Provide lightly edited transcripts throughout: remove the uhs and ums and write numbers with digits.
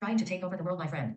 Trying to take over the world, my friend.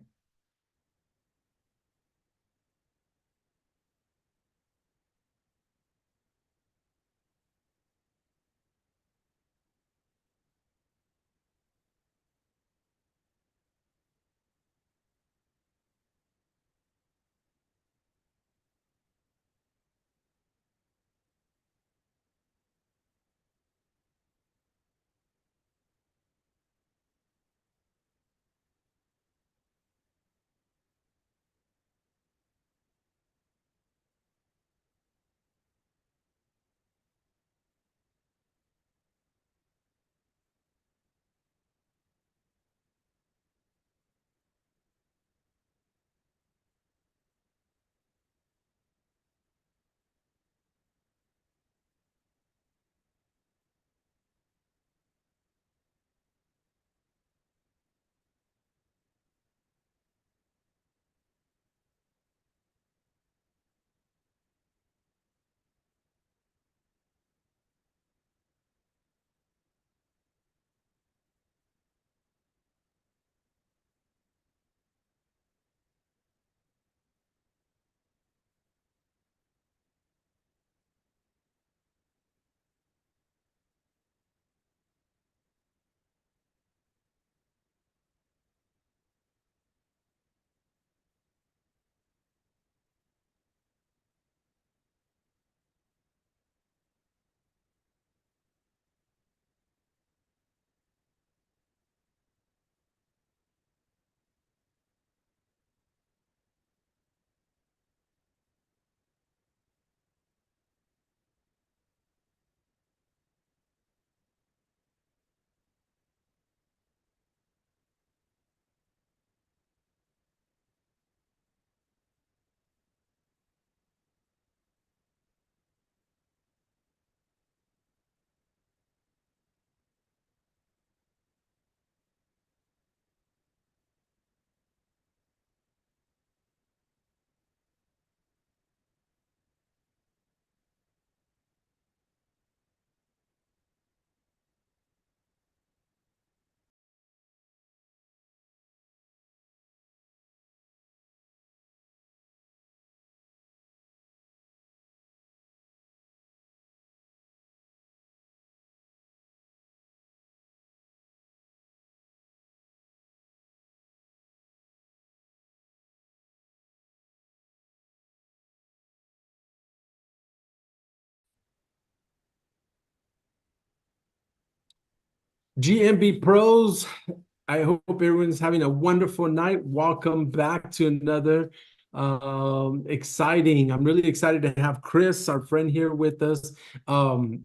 GMB Pros, I hope everyone's having a wonderful night. Welcome back to another exciting. I'm really excited to have Chris, our friend, here with us. Um,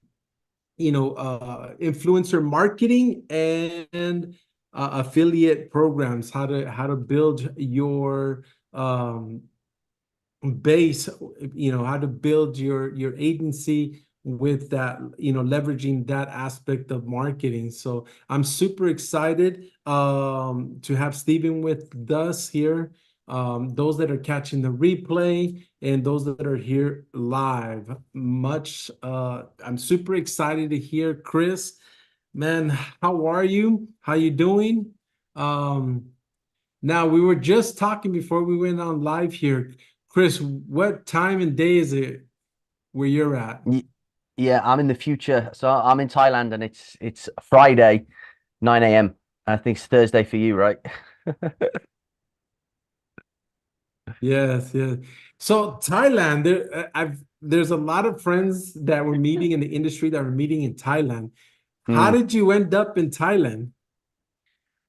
Influencer marketing and affiliate programs, how to build your base, how to build your agency with that, leveraging that aspect of marketing. So I'm super excited to have Stephen with us here. Those that are catching the replay and those that are here live, I'm super excited to hear Chris. Man, how are you? How you doing? Um, Now, we were just talking before we went on live here. Chris, what time and day is it where you're at? Y- Yeah, I'm in the future. So I'm in Thailand and it's Friday, 9 a.m. I think it's Thursday for you, right? Yes, yes. So Thailand, there's a lot of friends that were meeting in the industry that were meeting in Thailand. How Hmm. did you end up in Thailand?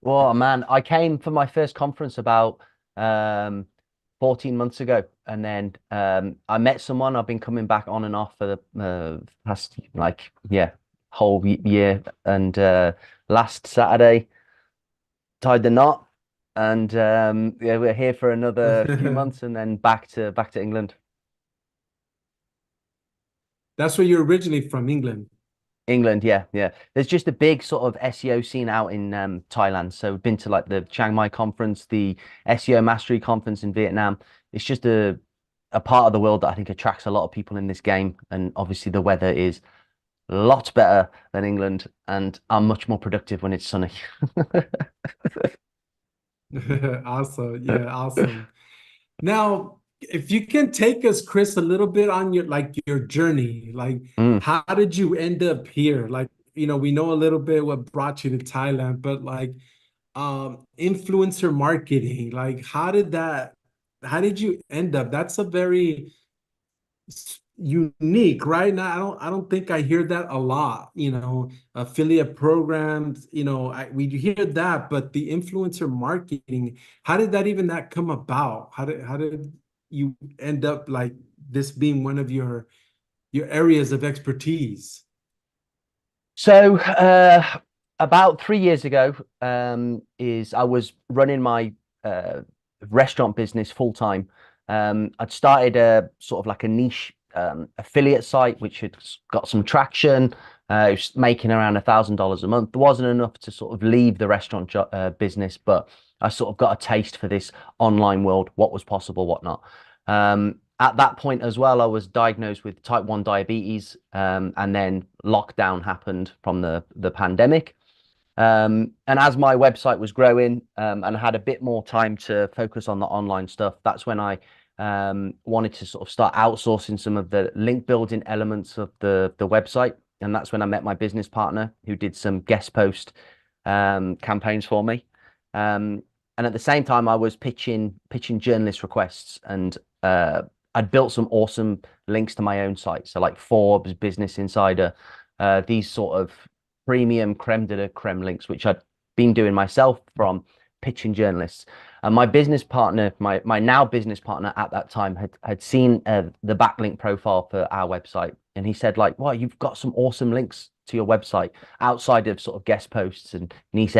Well, man, I came for my first conference about um 14 months ago, and then I met someone. I've been coming back on and off for the past whole year, and last Saturday tied the knot, and yeah, we're here for another few months, and then back to England. That's where you're originally from, England. England, yeah, yeah. There's just a big sort of SEO scene out in Thailand. So we've been to like the Chiang Mai conference, the SEO Mastery conference in Vietnam. It's just a part of the world that I think attracts a lot of people in this game. And obviously the weather is a lot better than England, and I'm much more productive when it's sunny. Awesome. Yeah, awesome. Now, if you can take us, Chris, a little bit on your journey, like Mm. how did you end up here? Like, we know a little bit what brought you to Thailand, but like influencer marketing, like how did you end up? That's a very unique, right? Now, I don't think I hear that a lot, affiliate programs, we hear that, but the influencer marketing, how did that come about? How did you end up like this being one of your areas of expertise? So, about 3 years ago, is I was running my uh, restaurant business full time. I'd started a sort of like a niche affiliate site, which had got some traction. It was making around $1,000 a month. There wasn't enough to sort of leave the restaurant business, but I sort of got a taste for this online world, what was possible, what not. At that point as well, I was diagnosed with type 1 diabetes, and then lockdown happened from the pandemic. And as my website was growing, and I had a bit more time to focus on the online stuff, that's when I wanted to sort of start outsourcing some of the link building elements of the website. And that's when I met my business partner who did some guest post campaigns for me. And at the same time, I was pitching journalist requests, and I'd built some awesome links to my own site. So like Forbes, Business Insider, these sort of premium creme de la creme links, which I'd been doing myself from pitching journalists. And my business partner, my now business partner at that time, had seen the backlink profile for our website, and he said like, "Wow, you've got some awesome links to your website outside of sort of guest posts and niche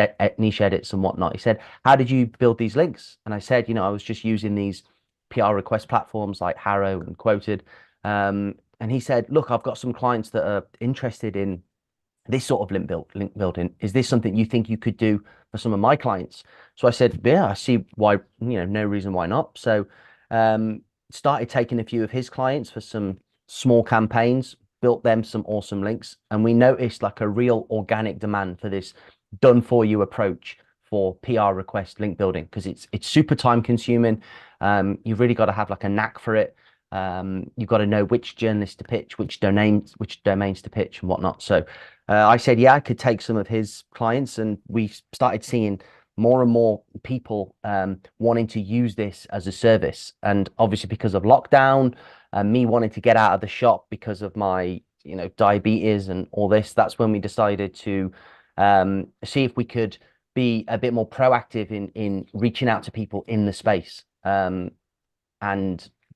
edits and whatnot." He said, "How did you build these links?" And I said, I was just using these PR request platforms like Herrow and Quoted. And he said, "Look, I've got some clients that are interested in this sort of link building. Is this something you think you could do for some of my clients?" So I said, "Yeah, I see why, no reason why not." So started taking a few of his clients for some small campaigns, built them some awesome links, and we noticed like a real organic demand for this done for you approach for PR request link building, because it's super time consuming. You've really got to have like a knack for it. You've got to know which journalists to pitch, which domains to pitch and whatnot. So I said, yeah, I could take some of his clients, and we started seeing more and more people wanting to use this as a service. And obviously, because of lockdown and me wanting to get out of the shop because of my, diabetes and all this, that's when we decided to see if we could be a bit more proactive in reaching out to people in the space. And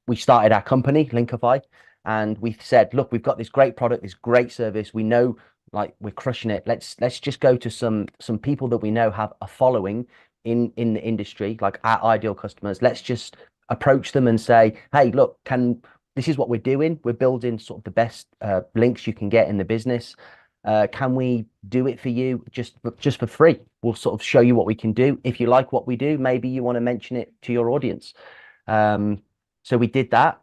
we started our company, Linkify, and we said, look, we've got this great product, this great service. We know like we're crushing it. Let's just go to some people that we know have a following in the industry, like our ideal customers. Let's just approach them and say, hey, look, this is what we're doing. We're building sort of the best links you can get in the business. Can we do it for you just for free? We'll sort of show you what we can do. If you like what we do, maybe you want to mention it to your audience. So we did that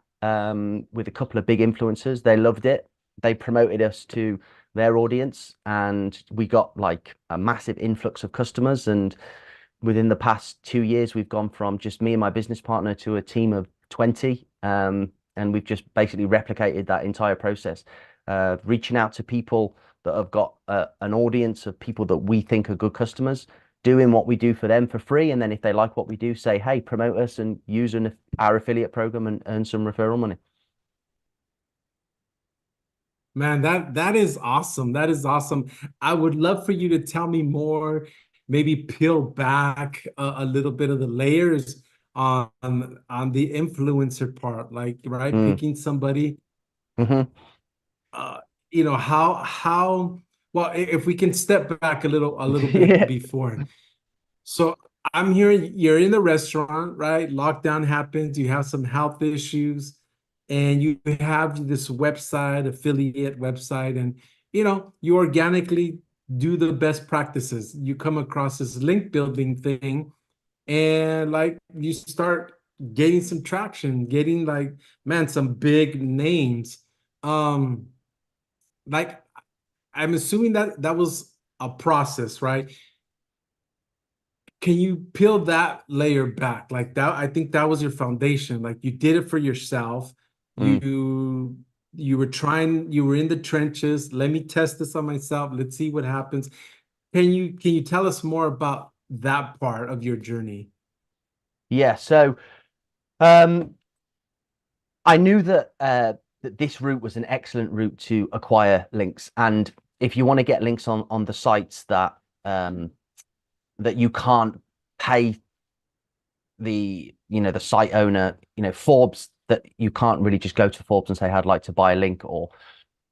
with a couple of big influencers. They loved it. They promoted us to their audience, and we got like a massive influx of customers. And within the past 2 years, we've gone from just me and my business partner to a team of 20. And we've just basically replicated that entire process, reaching out to people that have got an audience of people that we think are good customers, doing what we do for them for free. And then if they like what we do, say, hey, promote us and use our affiliate program and earn some referral money. Man, that is awesome. That is awesome. I would love for you to tell me more, maybe peel back a little bit of the layers on the influencer part, like, right, Mm. picking somebody, Hmm. uh, how well, if we can step back a little bit Yeah. before. So I'm hearing you're in the restaurant, right? Lockdown happens, you have some health issues, and you have this website, affiliate website, and you organically do the best practices. You come across this link building thing, and like you start getting some traction, getting like, man, some big names. Um, like I'm assuming that was a process, right? can you peel that layer back? Like that, I think that was your foundation. Like you did it for yourself. Mm. You were trying, you were in the trenches. Let me test this on myself. Let's see what happens. Can you tell us more about that part of your journey? Yeah, so um, I knew that that this route was an excellent route to acquire links, and if you want to get links on the sites um, that you can't pay the site owner, Forbes, that you can't really just go to Forbes and say I'd like to buy a link, or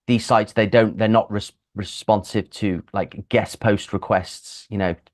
these sites, they're not responsive to like guest post requests,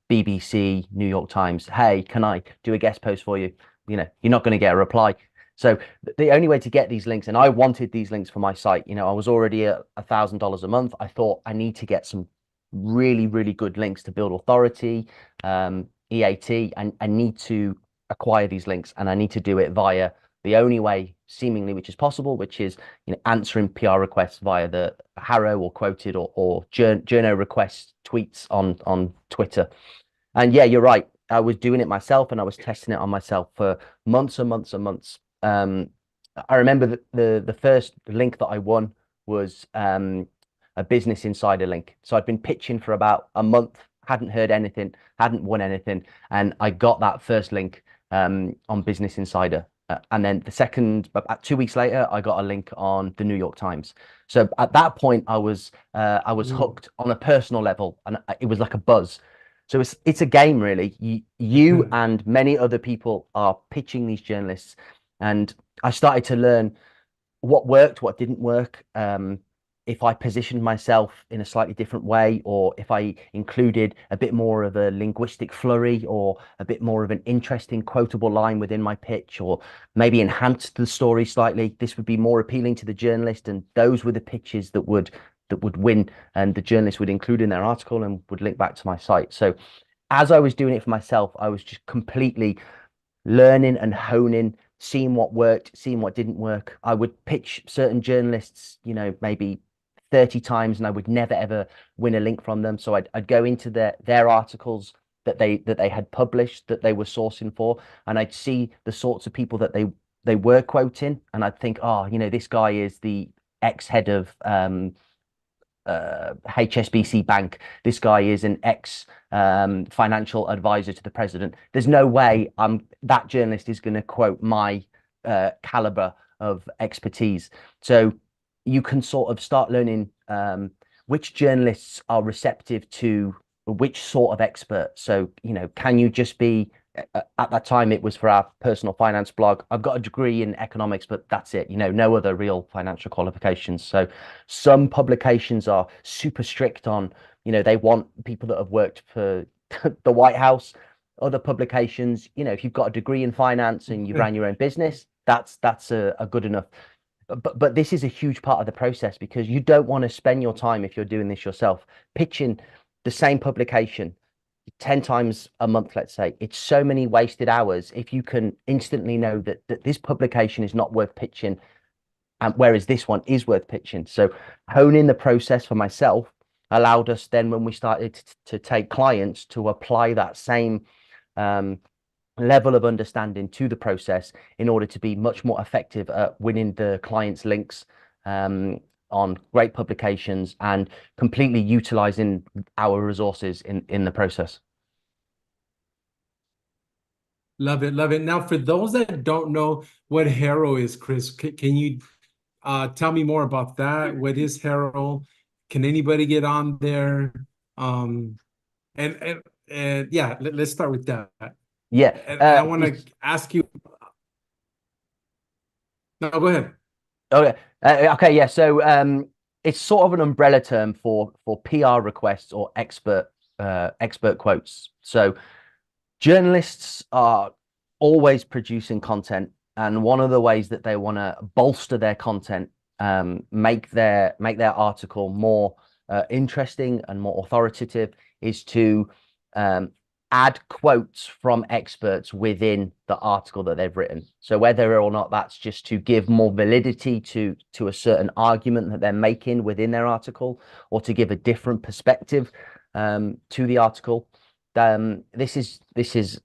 BBC, New York Times, hey, can I do a guest post for you? You're not going to get a reply. So the only way to get these links, and I wanted these links for my site, I was already at $1,000 a month. I thought I need to get some really, really good links to build authority, EAT, and I need to acquire these links, and I need to do it via the only way seemingly which is possible, which is answering PR requests via the Herrow or quoted or journo request tweets on Twitter. And yeah, you're right. I was doing it myself and I was testing it on myself for months and months and months. I remember the first link that I won was a Business Insider link. So I'd been pitching for about a month, hadn't heard anything, hadn't won anything, and I got that first link on Business Insider. And then the second, about 2 weeks later, I got a link on the New York Times. So at that point, I was Mm. hooked on a personal level, and it was like a buzz. So it's a game, really. You and many other people are pitching these journalists, and I started to learn what worked, what didn't work. If I positioned myself in a slightly different way, or if I included a bit more of a linguistic flurry, or a bit more of an interesting quotable line within my pitch, or maybe enhanced the story slightly, this would be more appealing to the journalist. And those were the pitches that would win, and the journalist would include in their article and would link back to my site. So as I was doing it for myself, I was just completely learning and honing, seeing what worked, seeing what didn't work. I would pitch certain journalists, maybe 30 times, and I would never ever win a link from them. So I'd go into their articles that they had published, that they were sourcing for, and I'd see the sorts of people that they were quoting, and I'd think, oh, this guy is the ex-head of HSBC Bank. This guy is an ex financial advisor to the president. There's no way that journalist is going to quote my caliber of expertise. So you can sort of start learning which journalists are receptive to which sort of expert. So, can you just be at that time it was for our personal finance blog. I've got a degree in economics, but that's it, no other real financial qualifications. So some publications are super strict on, they want people that have worked for the White House. Other publications, if you've got a degree in finance and you ran your own business, that's a good enough. But this is a huge part of the process, because you don't want to spend your time, if you're doing this yourself, pitching the same publication 10 times a month, let's say. It's so many wasted hours if you can instantly know that this publication is not worth pitching, and whereas this one is worth pitching. So honing the process for myself allowed us then, when we started to take clients, to apply that same level of understanding to the process in order to be much more effective at winning the client's links on great publications, and completely utilizing our resources in the process. Love it, love it. Now, for those that don't know what Herrow is, Chris, can you tell me more about that? What is Herrow? Can anybody get on there? Um, and yeah, let's start with that. Yeah. And I want to ask you. No, go ahead. Okay. Okay. Yeah. So it's sort of an umbrella term for PR requests or expert quotes. So journalists are always producing content, and one of the ways that they want to bolster their content, make their article more interesting and more authoritative, is to um, add quotes from experts within the article that they've written. So whether or not that's just to give more validity to a certain argument that they're making within their article, or to give a different perspective to the article, This is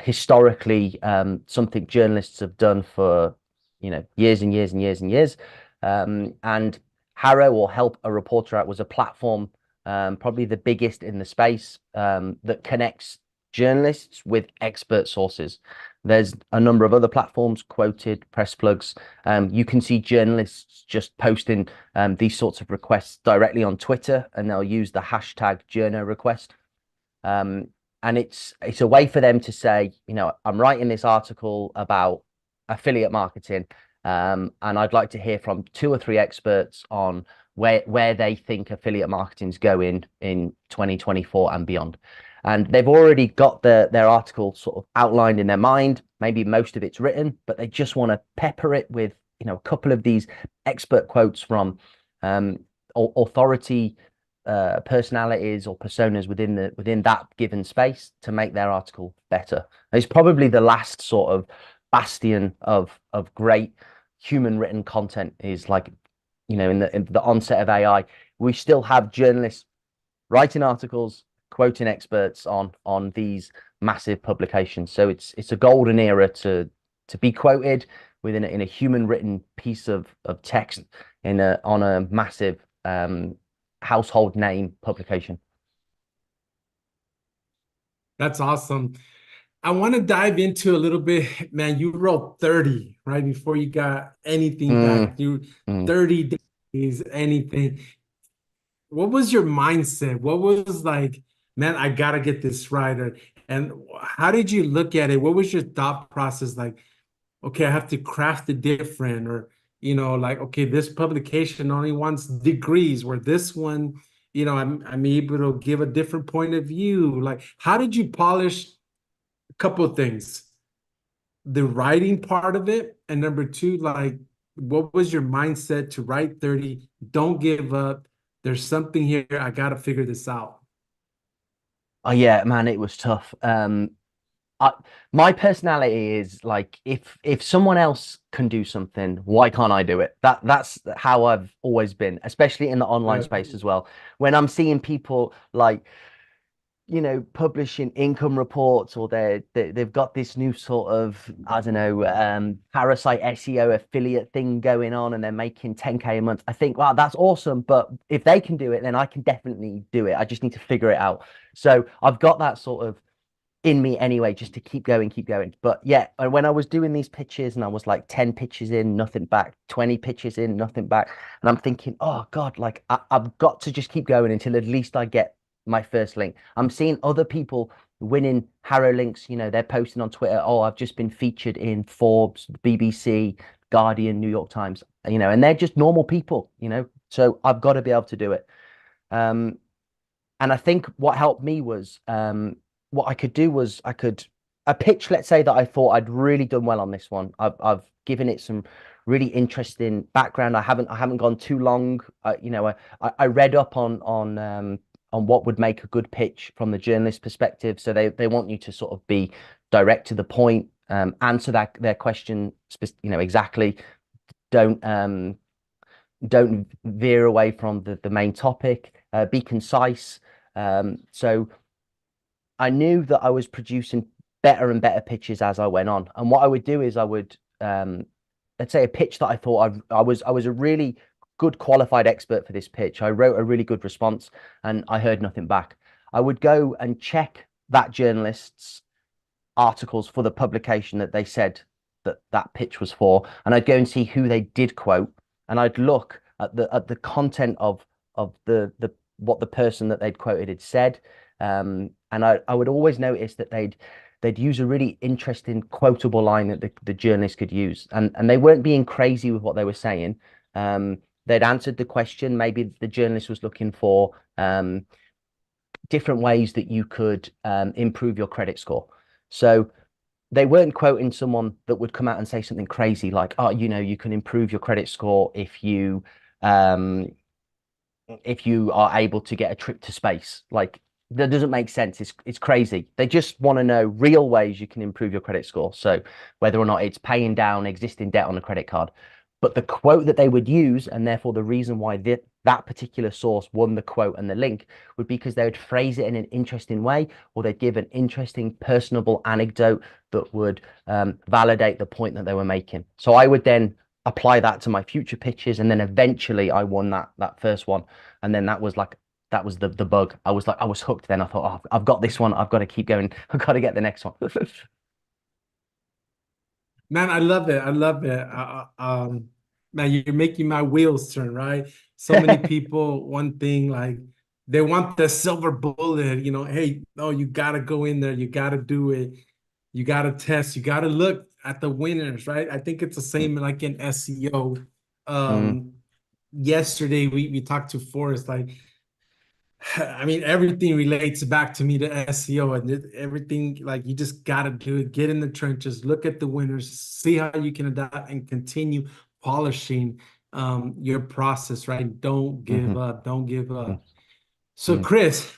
historically something journalists have done for years and years and years and years. And Harrow, or Help a Reporter Out, was a platform, probably the biggest in the space, that connects journalists with expert sources. There's a number of other platforms, Quoted, Press Plugs. You can see journalists just posting these sorts of requests directly on Twitter, and they'll use the hashtag journo request. And it's a way for them to say, I'm writing this article about affiliate marketing, and I'd like to hear from 2 or 3 experts on where they think affiliate marketing's going in 2024 and beyond. And they've already got their article sort of outlined in their mind. Maybe most of it's written, but they just want to pepper it with, a couple of these expert quotes from authority personalities or personas within that given space to make their article better. And it's probably the last sort of bastion of great human written content, is like, in the onset of AI, we still have journalists writing articles, quoting experts on these massive publications. So it's a golden era to be quoted in a human written piece of text on a massive household name publication. That's awesome. I want to dive into a little bit, man. You wrote 30 right before you got anything back. You 30 days, anything. What was your mindset? What was like, man, I gotta get this right? And how did you look at it? What was your thought process like? Okay, I have to craft it different, or like, okay, this publication only wants degrees, where this one, I'm able to give a different point of view. Like, how did you polish a couple of things? The writing part of it, and number two, like, what was your mindset to write 30? Don't give up. There's something here. I gotta figure this out. Oh yeah, man, it was tough. My personality is like, if someone else can do something, why can't I do it? That's how I've always been, especially in the online space as well. When I'm seeing people like, publishing income reports, or they've got this new sort of, I don't know, parasite SEO affiliate thing going on, and they're making 10K a month. I think, wow, that's awesome. But if they can do it, then I can definitely do it. I just need to figure it out. So I've got that sort of in me anyway, just to keep going, keep going. But yeah, when I was doing these pitches and I was like 10 pitches in, nothing back, 20 pitches in, nothing back. And I'm thinking, oh God, like I've got to just keep going until at least I get my first link. I'm seeing other people winning Harrow links. They're posting on Twitter, oh, I've just been featured in Forbes, BBC, Guardian, New York Times, and they're just normal people, so I've got to be able to do it. And I think what helped me was, what I could do was a pitch, let's say that I thought I'd really done well on this one. I've given it some really interesting background. I haven't gone too long. I read up on what would make a good pitch from the journalist perspective. So they want you to sort of be direct to the point, answer their question, exactly. Don't veer away from the main topic. Be concise. So I knew that I was producing better and better pitches as I went on. And what I would do is I would, let's say a pitch that I thought I was a really good qualified expert for this pitch. I wrote a really good response and I heard nothing back. I would go and check that journalist's articles for the publication that they said that pitch was for. And I'd go and see who they did quote. And I'd look at the content of the what the person that they'd quoted had said. And I would always notice that they'd use a really interesting quotable line that the journalist could use, and they weren't being crazy with what they were saying. They'd answered the question. Maybe the journalist was looking for different ways that you could improve your credit score. So they weren't quoting someone that would come out and say something crazy like, oh, you can improve your credit score if you are able to get a trip to space. Like, that doesn't make sense. It's crazy. They just want to know real ways you can improve your credit score. So whether or not it's paying down existing debt on a credit card. But the quote that they would use, and therefore the reason why that particular source won the quote and the link would be because they would phrase it in an interesting way, or they'd give an interesting personable anecdote that would validate the point that they were making. So I would then apply that to my future pitches, and then eventually I won that first one. And then that was like that was the bug. I was like, I was hooked. Then I thought, oh, I've got this one. I've got to keep going. I've got to get the next one. Man, I love it. I love it. Man, you're making my wheels turn, right? So many people, one thing, like they want the silver bullet, hey, no, you gotta go in there, you gotta do it, you gotta test, you gotta look at the winners, right? I think it's the Mm, same like in SEO. mm, Um, Yesterday we talked to Forrest, like I mean, everything relates back to me to SEO and everything. Like, you just got to do it. Get in the trenches, look at the winners, see how you can adapt and continue polishing your process, right? Don't give mhm, up. Don't give mhm, up. So, mhm. Chris,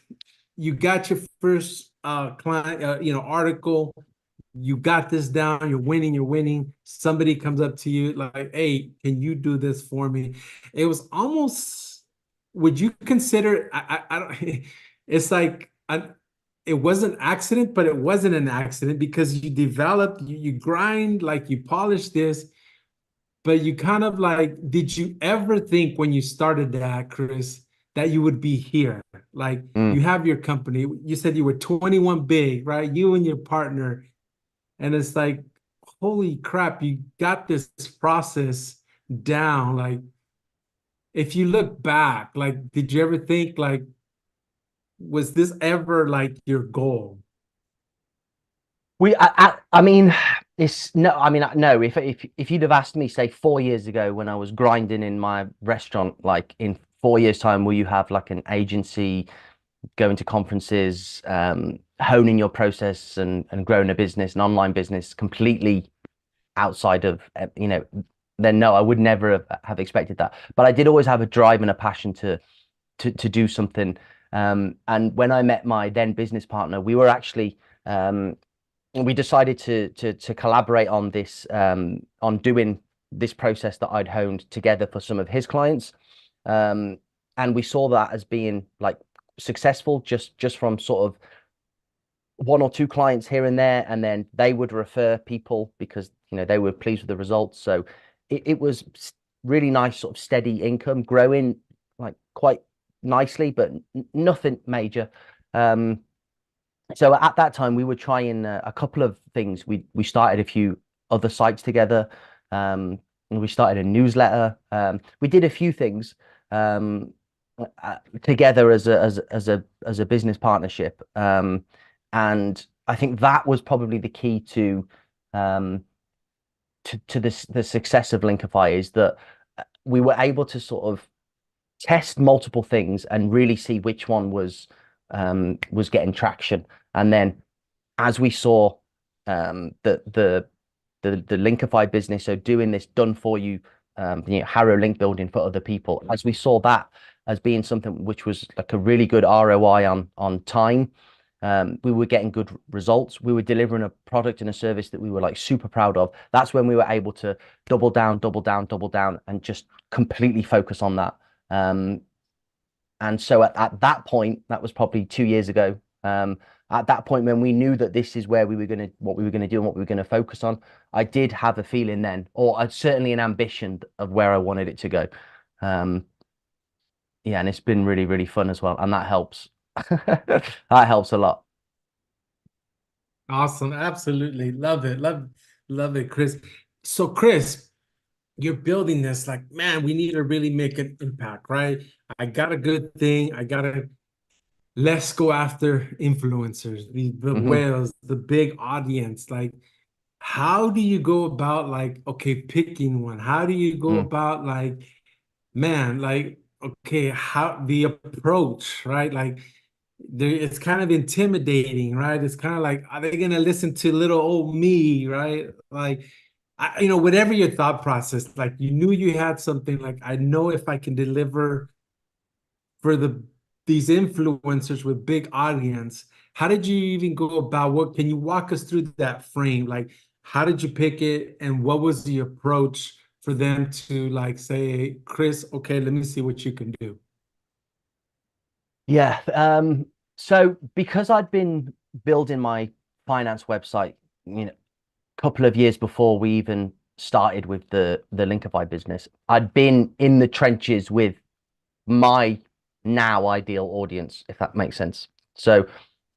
you got your first client, article. You got this down. You're winning. You're winning. Somebody comes up to you like, "Hey, can you do this for me?" It was almost. Would you consider? I don't. It's like it was an accident, but it wasn't an accident because you developed. You grind, like you polished this, but you kind of like. Did you ever think when you started that, Chris, that you would be here? Like, you Mm. have your company. You said you were 21 big, right? You and your partner, and it's like, holy crap, you got this process down. Like, if you look back, like, did you ever think, like, was this ever like your goal? I mean, it's no. I mean, no. If you'd have asked me, say, 4 years ago when I was grinding in my restaurant, like in 4 years' time, will you have like an agency, going to conferences, honing your process and growing a business, an online business, completely outside of then no, I would never have expected that. But I did always have a drive and a passion to do something. And when I met my then business partner, we were actually we decided to collaborate on this on doing this process that I'd honed together for some of his clients. And we saw that as being like successful just from sort of one or two clients here and there, and then they would refer people because they were pleased with the results. So it was really nice, sort of steady income, growing like quite nicely, but nothing major. Um, so at that time, we were trying a couple of things. We started a few other sites together. And we started a newsletter. We did a few things together as a business partnership. And I think that was probably the key um, to this the success of Linkify, is that we were able to sort of test multiple things and really see which one was getting traction. And then as we saw the Linkify business, so doing this done for you, Harrow link building for other people, as we saw that as being something which was like a really good ROI on time, we were getting good results. We were delivering a product and a service that we were like super proud of. That's when we were able to double down, double down, double down, and just completely focus on that. And so at that point, that was probably 2 years ago. At that point, when we knew that this is where what we were gonna do and what we were gonna focus on, I did have a feeling then, or certainly an ambition of where I wanted it to go. Um, yeah, and it's been really, really fun as well, and that helps. That helps a lot. Awesome. Absolutely. Love it. Love it, Chris. So, Chris, you're building this like, man, we need to really make an impact, right? I got a good thing. Let's go after influencers, the Hmm. whales, the big audience. Like, how do you go about, like, okay, picking one? How do you go Mm, about, like, man, like, okay, how the approach, right? Like, it's kind of intimidating, right? It's kind of like, are they gonna listen to little old me, right? Like, whatever your thought process, like, you knew you had something, like, I know if I can deliver for these influencers with big audience. How did you even go about, what can you walk us through that frame? Like, how did you pick it, and what was the approach for them to like say, Chris, okay, let me see what you can do? Yeah. So because I'd been building my finance website, a couple of years before we even started with the Linkify business, I'd been in the trenches with my now ideal audience, if that makes sense. So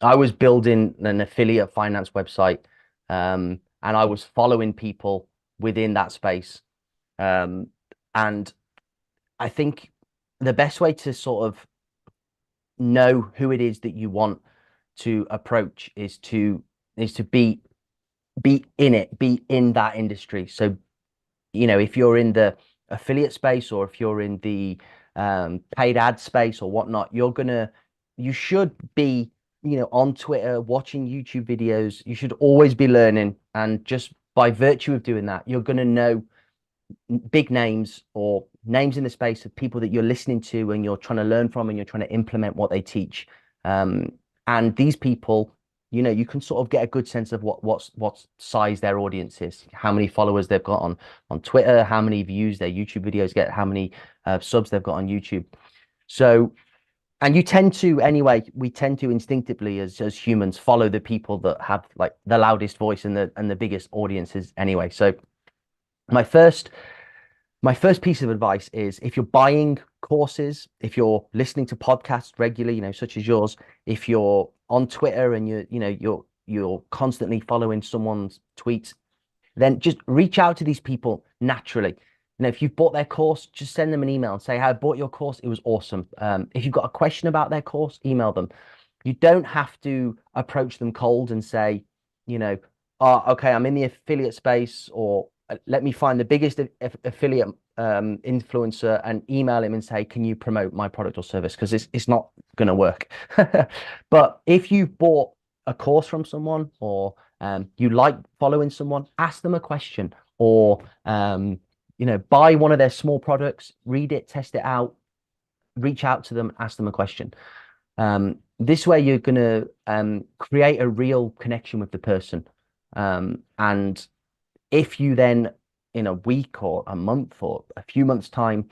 I was building an affiliate finance website, and I was following people within that space. Um, and I think the best way to sort of know who it is that you want to approach is to be in it, be in that industry. So, if you're in the affiliate space or if you're in the paid ad space or whatnot, you should be, on Twitter, watching YouTube videos. You should always be learning. And just by virtue of doing that, you're going to know big names or names in the space of people that you're listening to and you're trying to learn from and you're trying to implement what they teach. And these people, you can sort of get a good sense of what size their audience is, how many followers they've got on Twitter, how many views their YouTube videos get, how many subs they've got on YouTube. So, and you tend to anyway, we tend to instinctively as humans follow the people that have like the loudest voice and the biggest audiences anyway. So my first my first piece of advice is if you're buying courses, if you're listening to podcasts regularly, such as yours, if you're on Twitter and you're constantly following someone's tweets, then just reach out to these people naturally. If you've bought their course, just send them an email and say, "Hey, I bought your course. It was awesome." If you've got a question about their course, email them. You don't have to approach them cold and say, "Oh, okay, I'm in the affiliate space," or let me find the biggest affiliate influencer and email him and say, "Can you promote my product or service?" Because it's not going to work. But if you've bought a course from someone or you like following someone, ask them a question or buy one of their small products, read it, test it out, reach out to them, ask them a question. This way you're going to create a real connection with the person. And if you then in a week or a month or a few months time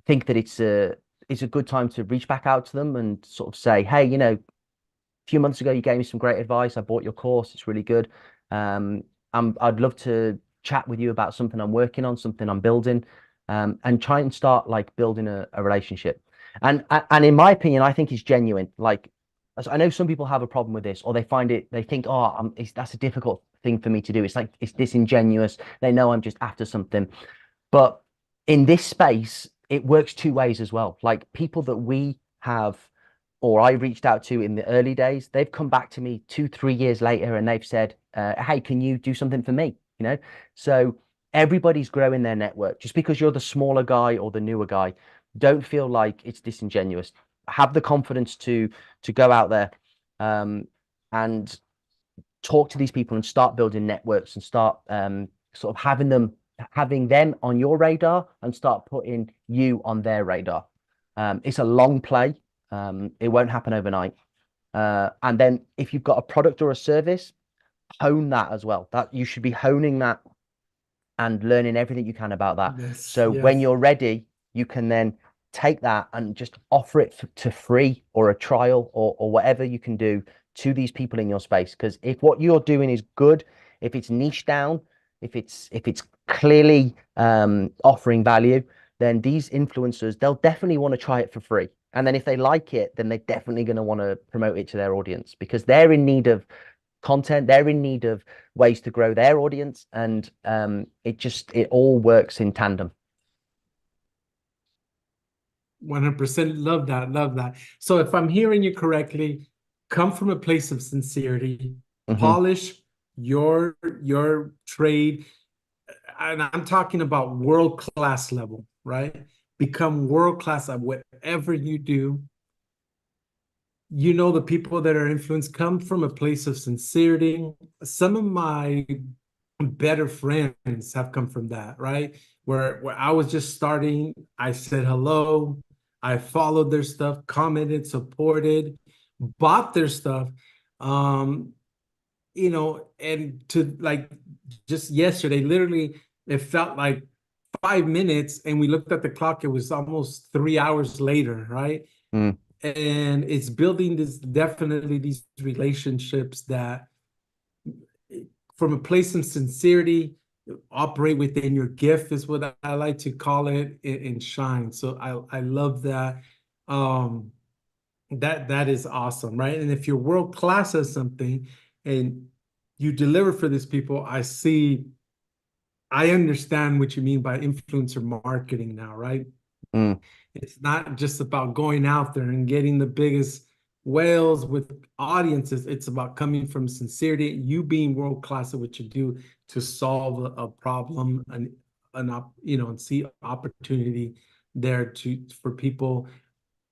think that it's a good time to reach back out to them and sort of say, "Hey, a few months ago you gave me some great advice. I bought your course. It's really good. I'd love to chat with you about something I'm working on, something I'm building," and try and start like building a relationship. And in my opinion, I think it's genuine. Like, I know some people have a problem with this, or they think, "Oh, that's a difficult thing for me to do. It's like it's disingenuous. They know I'm just after something." But in this space, it works two ways as well. Like people that we have or I reached out to in the early days, they've come back to me 2, 3 years later and they've said, "Hey, can you do something for me?" So everybody's growing their network. Just because you're the smaller guy or the newer guy, don't feel like it's disingenuous. Have the confidence to go out there and talk to these people and start building networks and start sort of having them on your radar and start putting you on their radar. It's a long play. It won't happen overnight. And then if you've got a product or a service, hone that as well. That you should be honing that and learning everything you can about that. Yes, So when yes. you're ready, you can then take that and just offer it to free or a trial or whatever you can do to these people in your space. Because if what you're doing is good, if it's niche down, if it's clearly offering value, then these influencers, they'll definitely want to try it for free. And then if they like it, then they're definitely going to want to promote it to their audience because they're in need of content, they're in need of ways to grow their audience, and it all works in tandem. 100% love that. Love that. So if I'm hearing you correctly, come from a place of sincerity, Hmm. polish your trade, and I'm talking about world class level, right? Become world class at whatever you do. The people that are influenced come from a place of sincerity. Some of my better friends have come from that, right? Where I was just starting, I said hello, I followed their stuff, commented, supported, bought their stuff. And to like just yesterday, literally it felt like 5 minutes, and we looked at the clock, it was almost 3 hours later, right? Mm. And it's building this, definitely these relationships that from a place of sincerity, operate within your gift is what I like to call it, and shine. So I love that. Um, that is awesome, right? And if you're world class at something and you deliver for these people, I understand what you mean by influencer marketing now, right? Mm. It's not just about going out there and getting the biggest whales with audiences. It's about coming from sincerity, you being world class at what you do to solve a problem, and see opportunity there for people.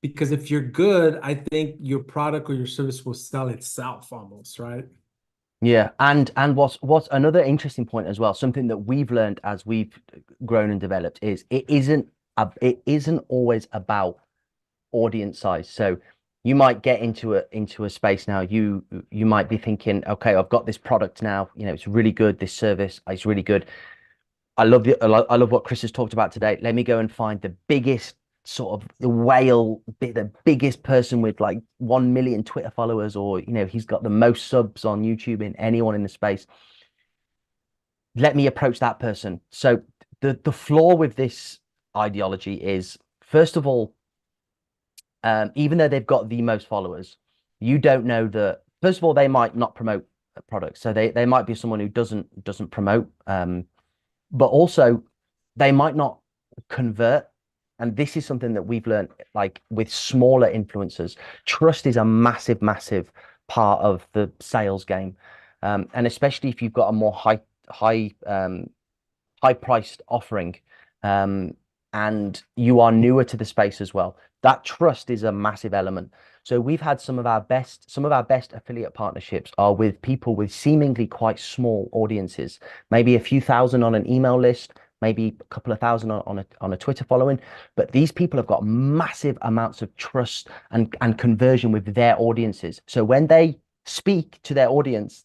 Because if you're good, I think your product or your service will sell itself almost, right? Yeah, and what's another interesting point as well, something that we've learned as we've grown and developed is it isn't always about audience size. So you might get into a space now, you might be thinking, okay, I've got this product now, it's really good, this service is really good. I love what Chris has talked about today. Let me go and find the biggest sort of the whale, the biggest person with like 1 million Twitter followers, or he's got the most subs on YouTube in anyone in the space. Let me approach that person. So the flaw with this ideology is, first of all, even though they've got the most followers, you don't know that. First of all, they might not promote products, so they might be someone who doesn't promote. But also they might not convert. And this is something that we've learned, like with smaller influencers. Trust is a massive, massive part of the sales game. And especially if you've got a more high priced offering, um, and you are newer to the space as well. That trust is a massive element. So we've had some of our best affiliate partnerships are with people with seemingly quite small audiences, maybe a few thousand on an email list, maybe a couple of thousand on a Twitter following. But these people have got massive amounts of trust and conversion with their audiences. So when they speak to their audience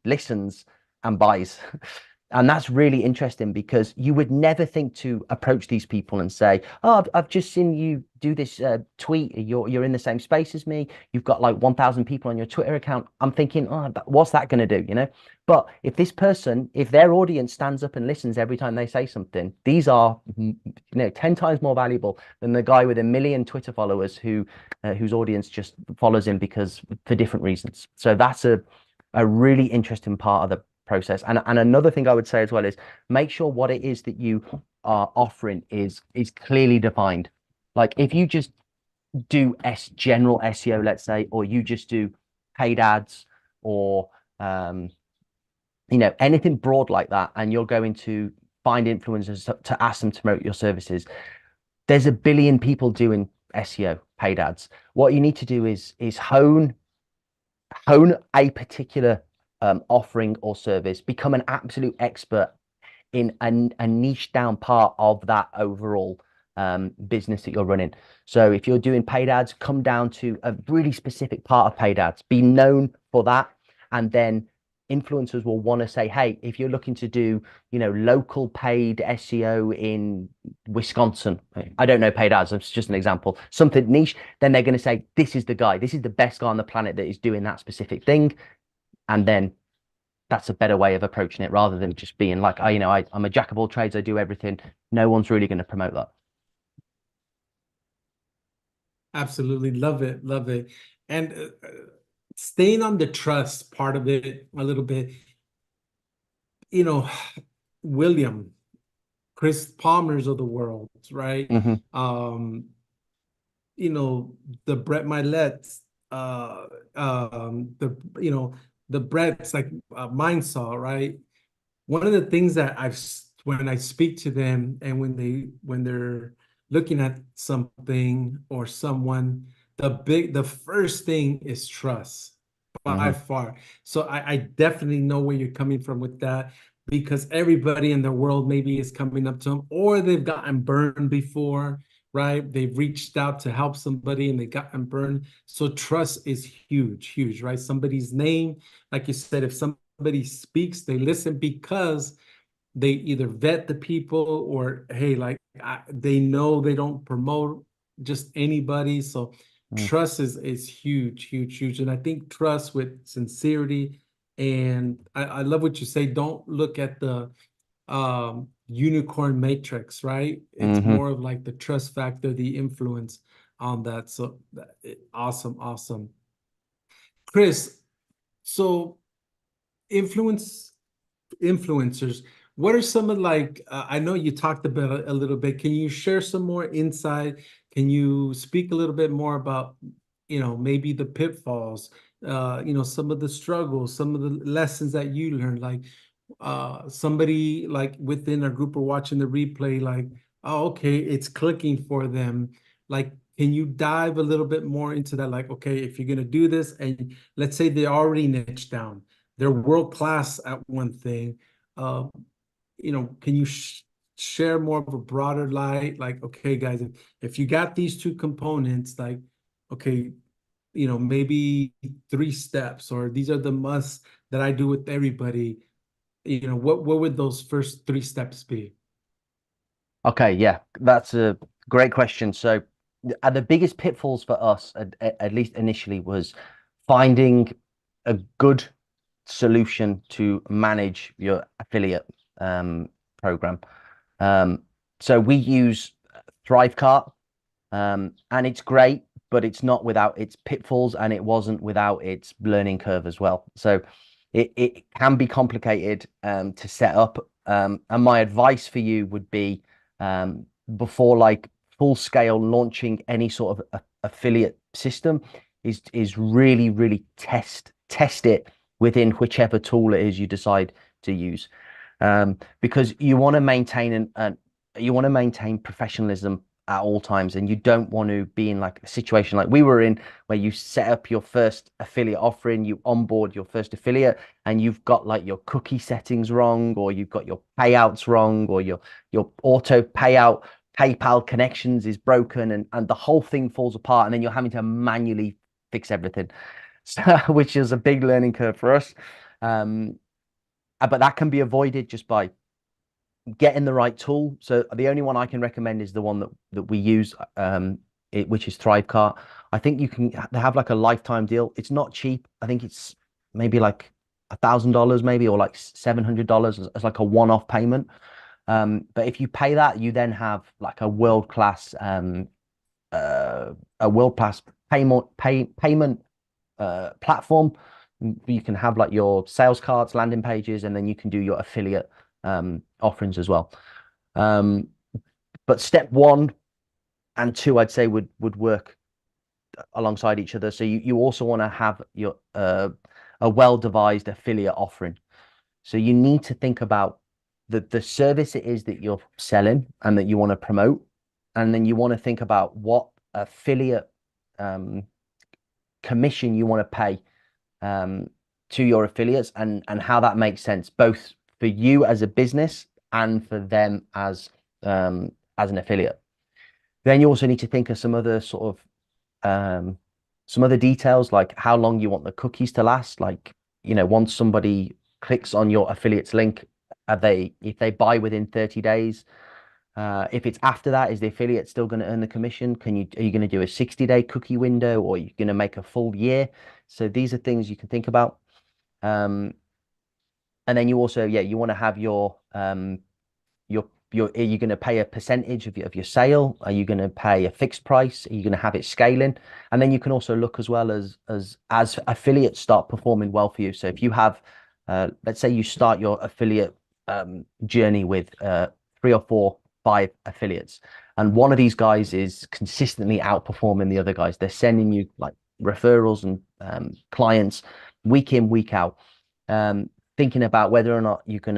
listens and buys. And that's really interesting because you would never think to approach these people and say, "Oh, I've just seen you do this tweet. You're in the same space as me. You've got like 1,000 people on your Twitter account." I'm thinking, "Oh, what's that going to do?" But if this person, if their audience stands up and listens every time they say something, these are 10 times more valuable than the guy with a million Twitter followers whose audience just follows him because for different reasons. So that's a really interesting part of the process. And another thing I would say as well is make sure what it is that you are offering is clearly defined. Like if you just do general SEO, let's say, or you just do paid ads or anything broad like that, and you're going to find influencers to ask them to promote your services. There's a billion people doing SEO paid ads. What you need to do is hone a particular offering or service, become an absolute expert in a niche down part of that overall business that you're running. So if you're doing paid ads, come down to a really specific part of paid ads, be known for that. And then influencers will want to say, hey, if you're looking to do, local paid SEO in Wisconsin, I don't know paid ads, it's just an example, something niche, then they're going to say, this is the guy, this is the best guy on the planet that is doing that specific thing. And then that's a better way of approaching it rather than just being like, I'm a jack of all trades, I do everything. No one's really going to promote that. Absolutely love it, love it. And staying on the trust part of it a little bit, you know, William, Chris Palmer's of the world, right? Hmm. Um, the Brett Milet's, the Brett's like Mindsaw, right? One of the things that when I speak to them and when they're looking at something or someone, the first thing is trust by Hmm. far. So I definitely know where you're coming from with that, because everybody in the world maybe is coming up to them, or they've gotten burned before, right? They've reached out to help somebody and they gotten burned. So trust is huge, huge, right? Somebody's name, like you said, if somebody speaks, they listen because they either vet the people or hey, like they know they don't promote just anybody. So Mm. trust is huge, huge, huge. And I think trust with sincerity. And I love what you say. Don't look at the unicorn matrix, right? It's Hmm. more of like the trust factor, the influence on that. So awesome, awesome. Chris, so influence influencers, what are some of like I know you talked about it a little bit. Can you share some more insight? Can you speak a little bit more about, maybe the pitfalls, some of the struggles, some of the lessons that you learned, like somebody like within a group or watching the replay, like, oh, okay, it's clicking for them. Like, can you dive a little bit more into that? Like, okay, if you're gonna do this, and let's say they're already niched down, they're world class at one thing. Uh, can you share more of a broader light? Like, okay, guys, if you got these two components, like, okay, maybe 3 steps, or these are the musts that I do with everybody. What would those first 3 steps be? Okay, yeah, that's a great question. So, the biggest pitfalls for us, at least initially, was finding a good solution to manage your affiliate program. Um, so we use Thrivecart, and it's great, but it's not without its pitfalls, and it wasn't without its learning curve as well. So it can be complicated to set up. And my advice for you would be before like full scale launching any sort of affiliate system is really, really test it within whichever tool it is you decide to use. Because you want to maintain an you want to maintain professionalism at all times, and you don't want to be in like a situation like we were in, where you set up your first affiliate offering, you onboard your first affiliate, and you've got like your cookie settings wrong, or you've got your payouts wrong, or your auto payout PayPal connections is broken, and the whole thing falls apart, and then you're having to manually fix everything. So, which is a big learning curve for us. Um, but that can be avoided just by getting the right tool. So the only one I can recommend is the one that we use, which is Thrivecart. I think you can they have like a lifetime deal. It's not cheap. I think it's maybe like $1,000 maybe, or like $700 as like a one-off payment. But if you pay that, you then have like a world-class payment platform. You can have like your sales cards, landing pages, and then you can do your affiliate offerings as well. Um, but step 1 and 2, I'd say would work alongside each other. So you also want to have your a well-devised affiliate offering. So you need to think about the service it is that you're selling and that you want to promote, and then you want to think about what affiliate um, commission you want to pay um, to your affiliates, and how that makes sense both for you as a business and for them as an affiliate. Then you also need to think of some other sort of some other details, like how long you want the cookies to last. Like, once somebody clicks on your affiliate's link, if they buy within 30 days, if it's after that, is the affiliate still going to earn the commission? Are you going to do a 60-day cookie window, or are you going to make a full year? So these are things you can think about. And then you also, yeah, you want to have are you going to pay a percentage of your sale? Are you going to pay a fixed price? Are you going to have it scaling? And then you can also look as well as affiliates start performing well for you. So if you have, let's say you start your affiliate journey with 3 or 4, 5 affiliates, and one of these guys is consistently outperforming the other guys. They're sending you like referrals and clients week in, week out. Thinking about whether or not you can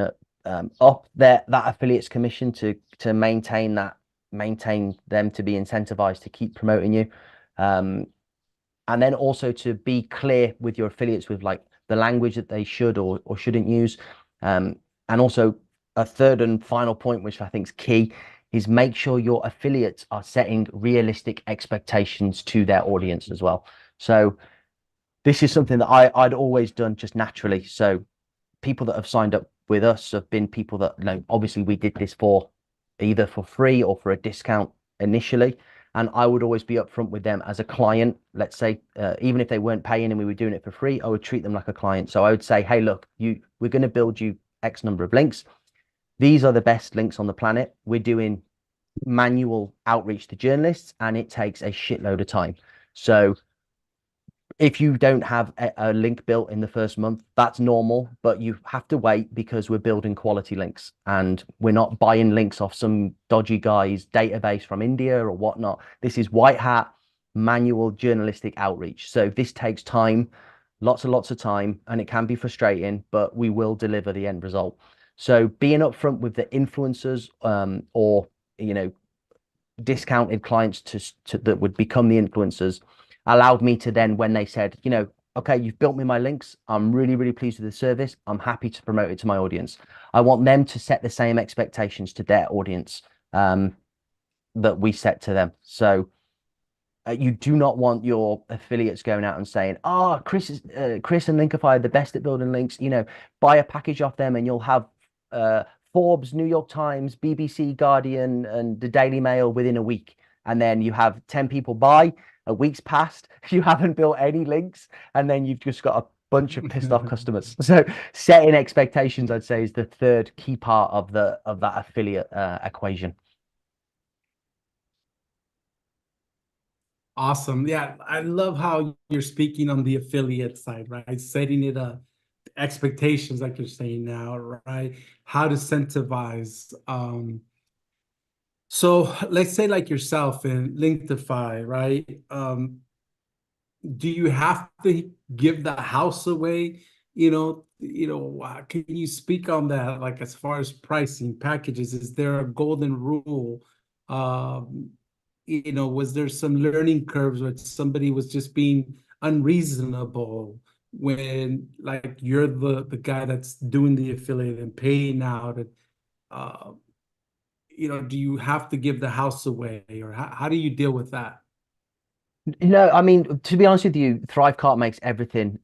up that affiliate's commission to maintain them to be incentivized to keep promoting you, and then also to be clear with your affiliates with like the language that they should or shouldn't use, and also a third and final point, which I think is key, is make sure your affiliates are setting realistic expectations to their audience as well. So this is something that I'd always done just naturally. So people that have signed up with us have been people that, obviously we did this for either for free or for a discount initially. And I would always be upfront with them as a client. Let's say, even if they weren't paying and we were doing it for free, I would treat them like a client. So I would say, hey, look, we're going to build you X number of links. These are the best links on the planet. We're doing manual outreach to journalists, and it takes a shitload of time. So if you don't have a link built in the first month, that's normal, but you have to wait because we're building quality links and we're not buying links off some dodgy guy's database from India or whatnot. This is white hat manual journalistic outreach. So this takes time, lots and lots of time, and it can be frustrating, but we will deliver the end result. So being upfront with the influencers, or, discounted clients that would become the influencers allowed me to then, when they said, okay, you've built me my links, I'm really, really pleased with the service, I'm happy to promote it to my audience. I want them to set the same expectations to their audience that we set to them. So you do not want your affiliates going out and saying, Chris and Linkify are the best at building links, buy a package off them and you'll have Forbes, New York Times, BBC, Guardian, and the Daily Mail within a week. And then you have 10 people buy, a week's passed, you haven't built any links, and then you've just got a bunch of pissed off customers. So setting expectations, I'd say, is the third key part of that affiliate equation. Awesome. Yeah, I love how you're speaking on the affiliate side, right? Setting it up, expectations, like you're saying now, right? How to incentivize. So let's say like yourself in Linkify, right? Do you have to give the house away? Can you speak on that? Like as far as pricing packages, is there a golden rule? Was there some learning curves where somebody was just being unreasonable when like you're the guy that's doing the affiliate and paying out? And do you have to give the house away, or how do you deal with that? I mean, to be honest with you, Thrivecart makes everything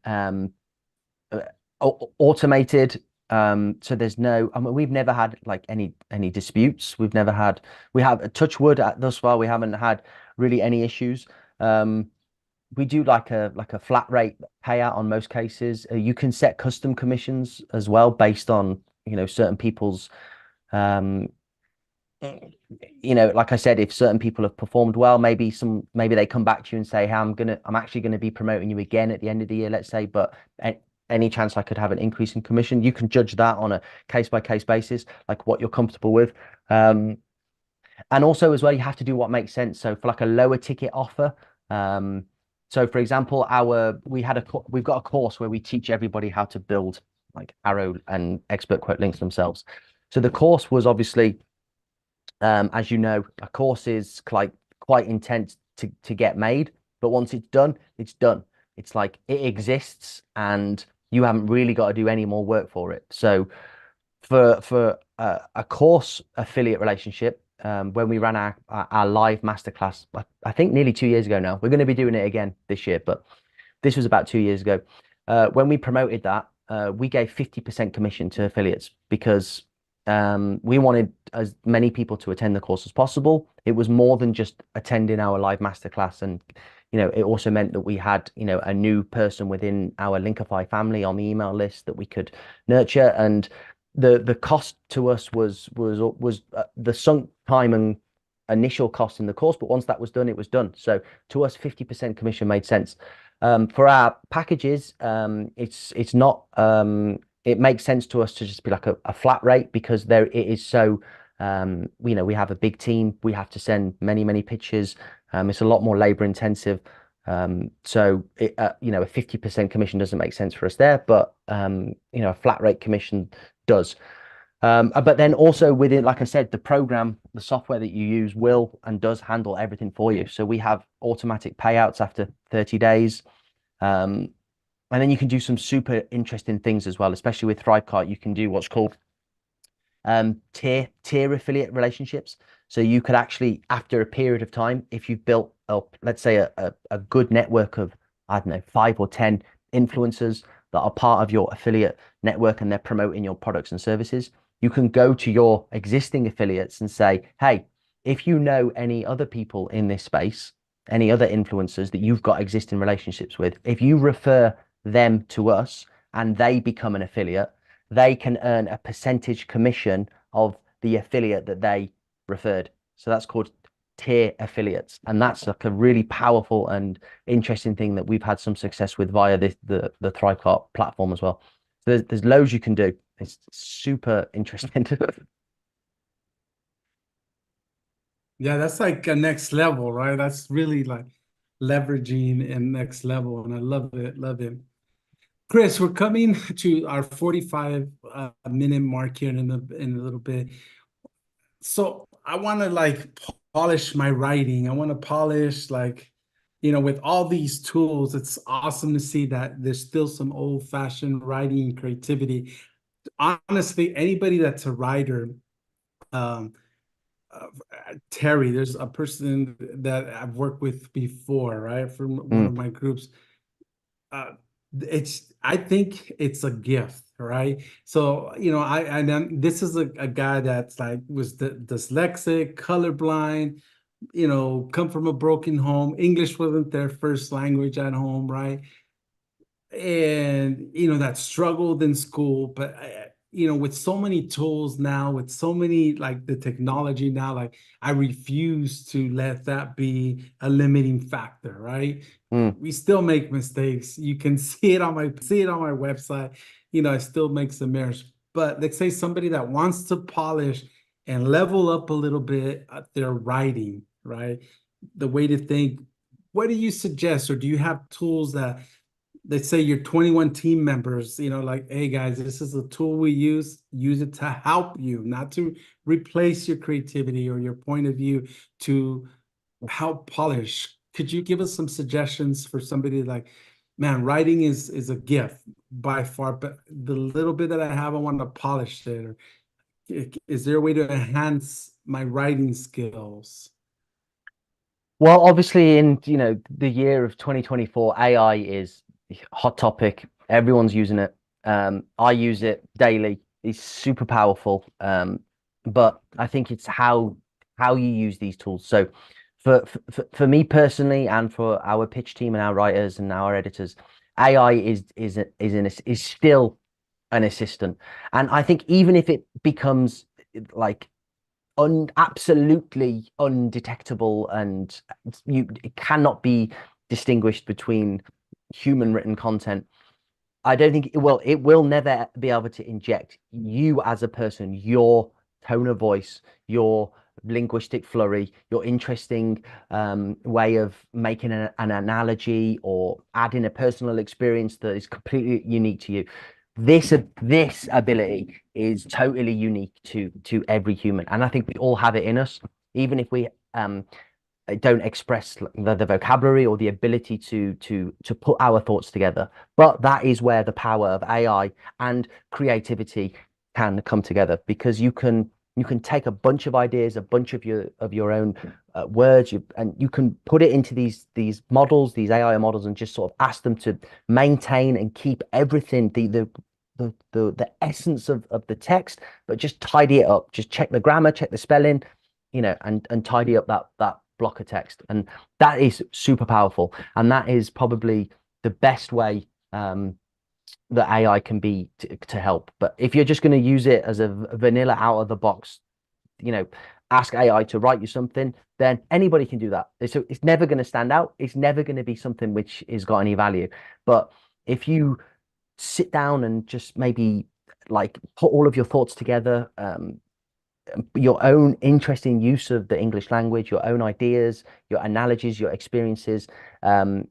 automated. So there's no, I mean, we've never had like any disputes. We have a touch wood thus far. We haven't had really any issues. We do like a flat rate payout on most cases. You can set custom commissions as well based on, certain people's, like I said, if certain people have performed well, maybe they come back to you and say, hey, I'm actually going to be promoting you again at the end of the year, let's say, but any chance I could have an increase in commission. You can judge that on a case by case basis, like what you're comfortable with. And also as well, you have to do what makes sense. So for like a lower ticket offer, so for example, we've got a course where we teach everybody how to build like Herrow and expert quote links themselves. So the course was obviously, as you know, a course is like quite intense to get made, but once it's done, it's done. It's like it exists and you haven't really got to do any more work for it. So for a course affiliate relationship, when we ran our live masterclass, I think nearly 2 years ago now, we're going to be doing it again this year, but this was about 2 years ago. When we promoted that, we gave 50% commission to affiliates because we wanted as many people to attend the course as possible. It was more than just attending our live masterclass, and it also meant that we had a new person within our Linkify family on the email list that we could nurture. And the cost to us was the sunk time and initial cost in the course, but once that was done, it was done. So to us, 50% commission made sense. For our packages, it's not. It makes sense to us to just be like a flat rate because it is so. We have a big team. We have to send many pictures. It's a lot more labor intensive. So a 50% commission doesn't make sense for us there, but a flat rate commission does. But then also within, like I said, the software that you use will and does handle everything for you. So we have automatic payouts after 30 days. And then you can do some super interesting things as well, especially with Thrivecart. You can do what's called tier affiliate relationships. So you could actually, after a period of time, if you've built up, let's say a good network of, I don't know, 5 or 10 influencers that are part of your affiliate network and they're promoting your products and services, you can go to your existing affiliates and say, hey, if you know any other people in this space, any other influencers that you've got existing relationships with, if you refer them to us and they become an affiliate, they can earn a percentage commission of the affiliate that they referred. So that's called tier affiliates. And that's like a really powerful and interesting thing that we've had some success with via the Thrivecart platform as well. So there's loads you can do. It's super interesting. Yeah, that's like a next level, right? That's really like leveraging and next level, and I love it, love it. Chris, we're coming to our 45 minute mark here in a little bit. So I want to like polish my writing. I want to polish like, with all these tools, it's awesome to see that there's still some old-fashioned writing and creativity. Honestly, anybody that's a writer, um, uh, Terry, there's a person that I've worked with before, right, from one Mm, of my groups. I think it's a gift, right? So, and then this is a guy that's like was dyslexic, colorblind, come from a broken home. English wasn't their first language at home, right? And that struggled in school, but with so many tools now, with so many like the technology now, like I refuse to let that be a limiting factor, right? mm. We still make mistakes. You can see it on my website. I still make some errors, but let's say somebody that wants to polish and level up a little bit at their writing, right? The way to think. What do you suggest, or do you have tools that, let's say, your 21 team members, like, hey guys, this is a tool we use it to help you, not to replace your creativity or your point of view, to help polish. Could you give us some suggestions for somebody like, man, writing is a gift by far, but the little bit that I have, I want to polish it? Or is there a way to enhance my writing skills? Well, obviously, in the year of 2024, AI is a hot topic. Everyone's using it. I use it daily. It's super powerful. But I think it's how you use these tools. So, for me personally, and for our pitch team and our writers and our editors, AI is still an assistant. And I think even if it becomes like absolutely undetectable and it cannot be distinguished between human written content, I don't think it will never be able to inject you as a person, your tone of voice, your linguistic flurry, your interesting way of making an analogy or adding a personal experience that is completely unique to you. This ability is totally unique to every human, and I think we all have it in us, even if we don't express the vocabulary or the ability to put our thoughts together. But that is where the power of AI and creativity can come together, because you can take a bunch of ideas, a bunch of your own words, and you can put it into these models, these AI models, and just sort of ask them to maintain and keep everything, the essence of the text, but just tidy it up. Just check the grammar, check the spelling, and tidy up that block of text. And that is super powerful. And that is probably the best way that AI can be to help. But if you're just going to use it as a vanilla out of the box, ask AI to write you something, then anybody can do that. So it's never going to stand out. It's never going to be something which has got any value. But if you sit down and just maybe like put all of your thoughts together, your own interesting use of the English language, your own ideas, your analogies, your experiences, and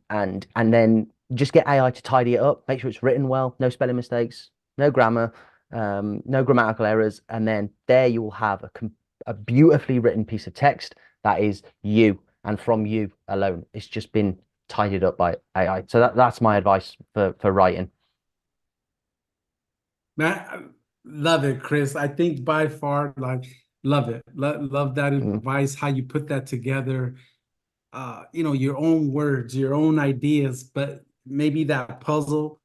then just get AI to tidy it up, make sure it's written well, no spelling mistakes, no grammar, no grammatical errors, and then there you will have a beautifully written piece of text that is you and from you alone. It's just been tidied up by AI. So that's my advice for writing. Man, love it, Chris. I think by far, like, love it. Love that Mm, advice, how you put that together. Your own words, your own ideas, but maybe that puzzle.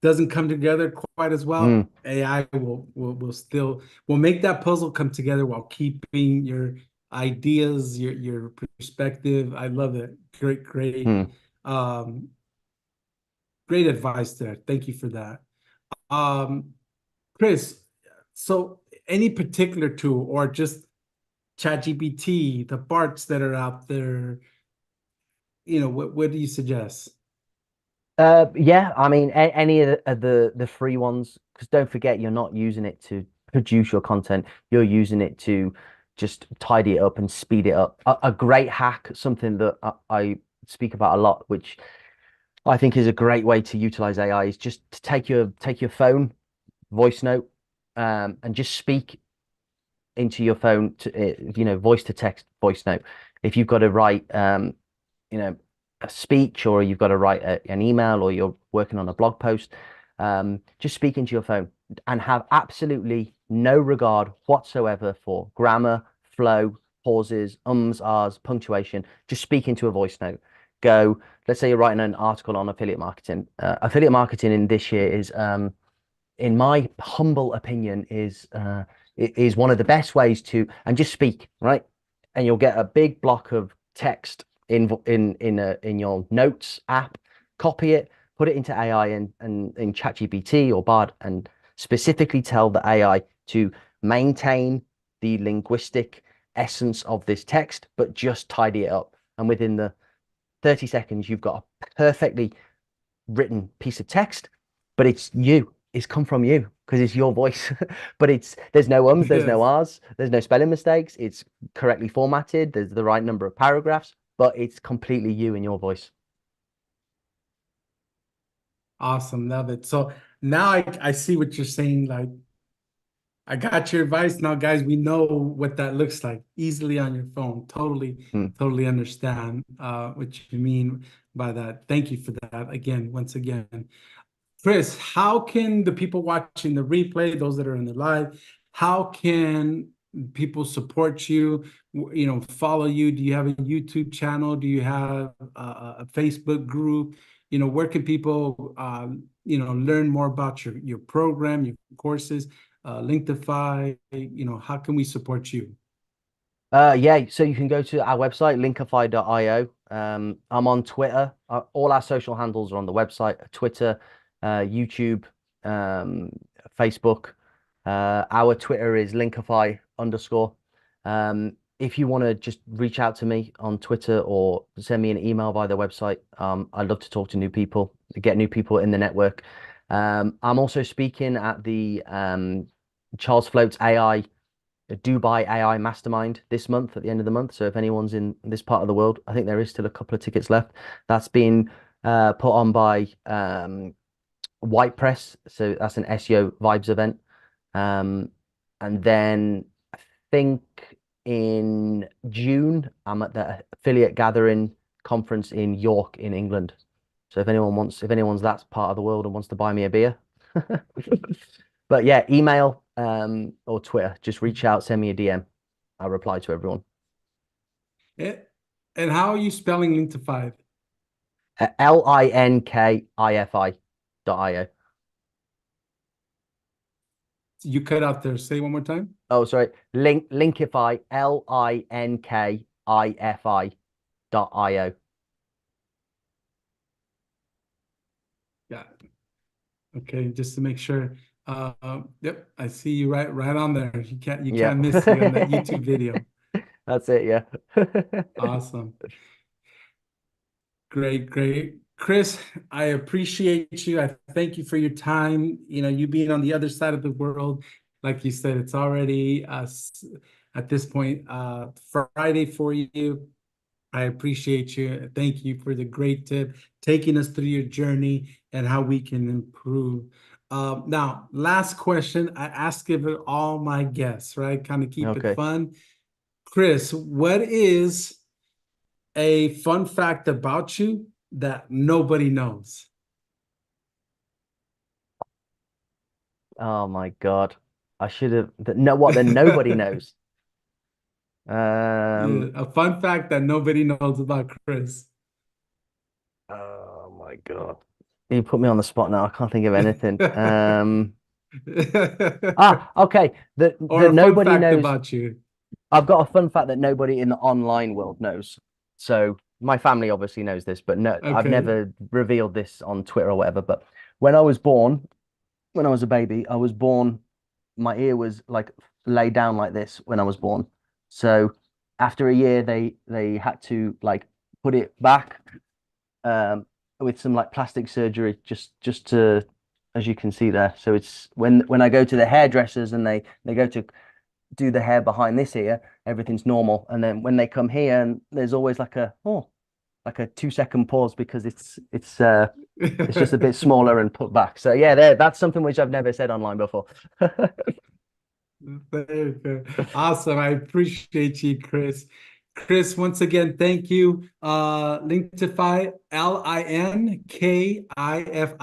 doesn't come together quite as well, Mm, AI will still will make that puzzle come together while keeping your ideas, your perspective. I love it. mm. Um, great advice there. Thank you for that. Um, Chris, so any particular tool or just ChatGPT, the parts that are out there, what do you suggest? Yeah, I mean, any of the free ones, because don't forget, you're not using it to produce your content. You're using it to just tidy it up and speed it up. A great hack, something that I speak about a lot, which I think is a great way to utilize AI, is just to take your phone voice note, and just speak into your phone to voice to text voice note. If you've got to write you know a speech, or you've got to write an email, or you're working on a blog post, just speak into your phone and have absolutely no regard whatsoever for grammar, flow, pauses, ums, ahs, punctuation. Just speak into a voice note. Go, let's say you're writing an article on affiliate marketing. Affiliate marketing in this year is in my humble opinion, is one of the best ways to, and just speak, right? And you'll get a big block of text in your notes app, copy it, put it into AI and in ChatGPT or Bard, and specifically tell the AI to maintain the linguistic essence of this text, but just tidy it up. And within the 30 seconds, you've got a perfectly written piece of text, but it's you. It's come from you because it's your voice. But there's no ums, there's no Yes. r's, there's no spelling mistakes. It's correctly formatted. There's the right number of paragraphs, but it's completely you in your voice. Awesome. Love it. So now I see what you're saying. Like, I got your advice now, guys. We know what that looks like easily on your phone. Hmm. Totally understand what you mean by that. Thank you for that again, once again. Chris, how can the people watching the replay, those that are in the live, how can people support you, follow you? Do you have a YouTube channel? Do you have a Facebook group? Where can people, learn more about your program, your courses, Linkify, how can we support you? Yeah, so you can go to our website, linkify.io. I'm on Twitter. All our social handles are on the website, Twitter, YouTube, um, Facebook. Our Twitter is linkify underscore. If you want to just reach out to me on Twitter or send me an email via the website, I'd love to talk to new people, get new people in the network. I'm also speaking at the Charles Float's AI Dubai AI Mastermind this month at the end of the month. So if anyone's in this part of the world, I think there is still a couple of tickets left. That's been put on by White Press. So that's an SEO vibes event. Um, and then I think in June, I'm at the affiliate gathering conference in York in England. So if anyone's that part of the world and wants to buy me a beer, but yeah, email or Twitter, just reach out, send me a DM. I'll reply to everyone. Eh, And how are you spelling Linkify? Linkify.io. You cut out there. Say one more time. Oh, sorry. Linkify, Linkify.io. Yeah. Okay, just to make sure. Yep, I see you right on there. You Yeah. can't miss you on that YouTube video. That's it, yeah. Awesome. Great. Chris, I appreciate you. I thank you for your time. You being on the other side of the world. Like you said, it's already at this point Friday for you. I appreciate you. Thank you for the great tip, taking us through your journey and how we can improve. Now, last question. I ask it all my guests, right? Kind of keep it Okay. fun. Chris, what is a fun fact about you that nobody knows? Oh my God. I should have no what then nobody knows. Yeah, Um, a fun fact that nobody knows about Chris. oh my God. You put me on the spot now. I can't think of anything. Okay. Or That a fun nobody fact knows. about you. I've got a fun fact that nobody in the online world knows. So my family obviously knows this, but no, I've Okay. never revealed this on Twitter or whatever. But when I was born, when I was a baby, I was born, my ear was like laid down like this when I was born. So after a year, they had to like put it back um with some like plastic surgery just to, as you can see there. So it's when I go to the hairdressers and they go to do the hair behind this ear, everything's normal. And then when they come here, and there's always like a like a 2 second pause because it's just a bit smaller and put back. So yeah, that's something which I've never said online before. Okay. Awesome. I appreciate you, Chris. Chris, once again, thank you. Linktify,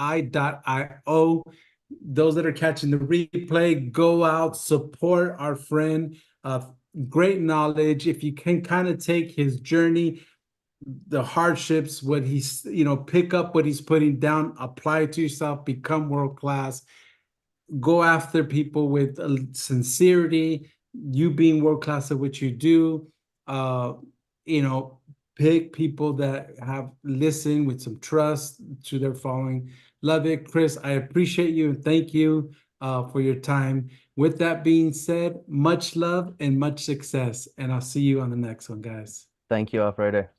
LINKIFI.io. Those that are catching the replay, go out, support our friend. Great knowledge. If you can kind of take his journey, the hardships, what he's, pick up what he's putting down, apply it to yourself, become world class, go after people with sincerity, you being world class at what you do, uh, you know, pick people that have listened with some trust to their following. Love it, Chris. I appreciate you and thank you for your time. With that being said, much love and much success, and I'll see you on the next one, guys. Thank you, operator.